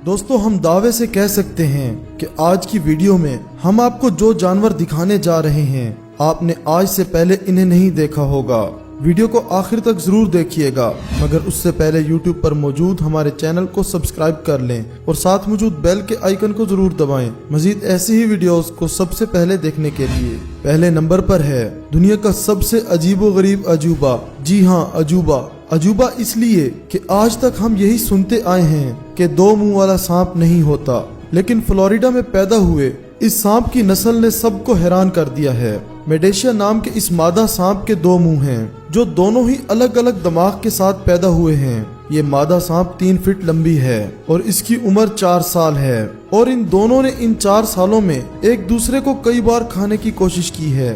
दोस्तों हम दावे से कह सकते हैं कि आज की वीडियो में हम आपको जो जानवर दिखाने जा रहे हैं आपने आज से पहले इन्हें नहीं देखा होगा। वीडियो को आखिर तक जरूर देखिएगा, मगर उससे पहले YouTube पर मौजूद हमारे चैनल को सब्सक्राइब कर लें और साथ मौजूद बेल के आइकन को जरूर दबाएं मजीद ऐसी ही वीडियोस को सबसे पहले देखने के लिए। पहले नंबर पर है दुनिया का सबसे अजीबोगरीब अजूबा। जी हाँ, अजूबा। अजूबा इसलिए कि आज तक हम यही सुनते आए हैं कि दो मुंह वाला सांप नहीं होता, लेकिन फ्लोरिडा में पैदा हुए इस सांप की नस्ल ने सबको हैरान कर दिया है। मेडेशिया नाम के इस मादा सांप के दो मुंह हैं, जो दोनों ही अलग अलग दिमाग के साथ पैदा हुए हैं। ये मादा सांप 3 फीट लंबी है और इसकी उम्र 4 साल है, और इन दोनों ने इन 4 सालों में एक दूसरे को कई बार खाने की कोशिश की है।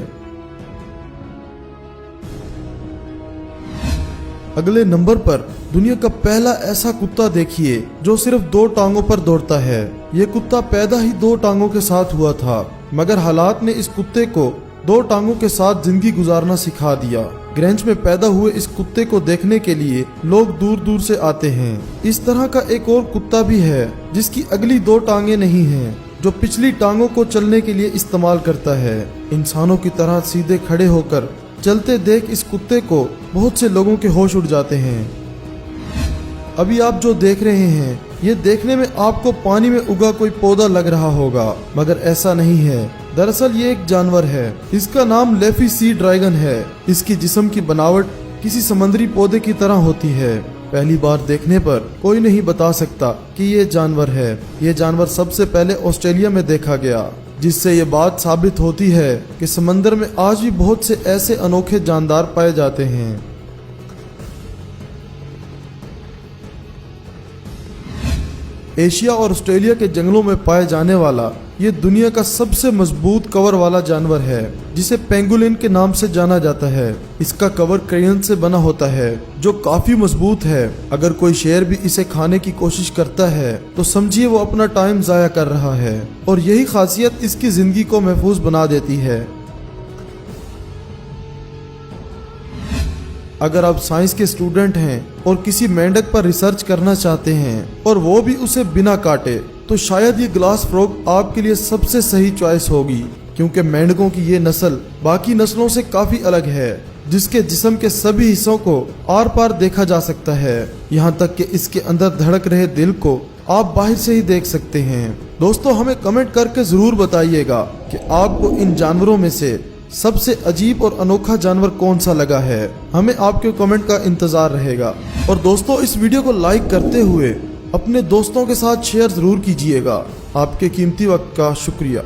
अगले नंबर पर दुनिया का पहला ऐसा कुत्ता देखिए जो सिर्फ 2 टांगों पर दौड़ता है। ये कुत्ता पैदा ही 2 टांगों के साथ हुआ था, मगर हालात ने इस कुत्ते को 2 टांगों के साथ जिंदगी गुजारना सिखा दिया। ग्रेंच में पैदा हुए इस कुत्ते को देखने के लिए लोग दूर दूर से आते हैं। इस तरह का एक और कुत्ता भी है जिसकी अगली 2 टांगे नहीं हैं, जो पिछली टांगों को चलने के लिए इस्तेमाल करता है। इंसानों की तरह सीधे खड़े होकर चलते देख इस कुत्ते को बहुत से लोगों के होश उड़ जाते हैं। अभी आप जो देख रहे हैं ये देखने में आपको पानी में उगा कोई पौधा लग रहा होगा, मगर ऐसा नहीं है। दरअसल ये एक जानवर है। इसका नाम लेफी सी ड्रैगन है। इसकी जिस्म की बनावट किसी समुद्री पौधे की तरह होती है। पहली बार देखने पर कोई नहीं बता सकता कि ये जानवर है। ये जानवर सबसे पहले ऑस्ट्रेलिया में देखा गया, जिससे ये बात साबित होती है कि समंदर में आज भी बहुत से ऐसे अनोखे जानदार पाए जाते हैं। एशिया और ऑस्ट्रेलिया के जंगलों में पाए जाने वाला ये दुनिया का सबसे मजबूत कवर वाला जानवर है, जिसे पेंगुलिन के नाम से जाना जाता है। इसका कवर क्रेयन से बना होता है, जो काफी मजबूत है। अगर कोई शेर भी इसे खाने की कोशिश करता है तो समझिए वो अपना टाइम जाया कर रहा है, और यही खासियत इसकी जिंदगी को महफूज बना देती है। अगर आप साइंस के स्टूडेंट हैं और किसी मेंढक पर रिसर्च करना चाहते हैं और वो भी उसे बिना काटे, तो शायद ये ग्लास फ्रॉग आपके लिए सबसे सही चॉइस होगी, क्योंकि मेंढकों की ये नस्ल बाकी नस्लों से काफी अलग है, जिसके जिस्म के सभी हिस्सों को आर पार देखा जा सकता है। यहाँ तक कि इसके अंदर धड़क रहे दिल को आप बाहर से ही देख सकते हैं। दोस्तों हमें कमेंट करके जरूर बताइएगा कि आपको इन जानवरों में से सबसे अजीब और अनोखा जानवर कौन सा लगा है। हमें आपके कमेंट का इंतजार रहेगा। और दोस्तों इस वीडियो को लाइक करते हुए अपने दोस्तों के साथ शेयर जरूर कीजिएगा। आपके कीमती वक्त का शुक्रिया।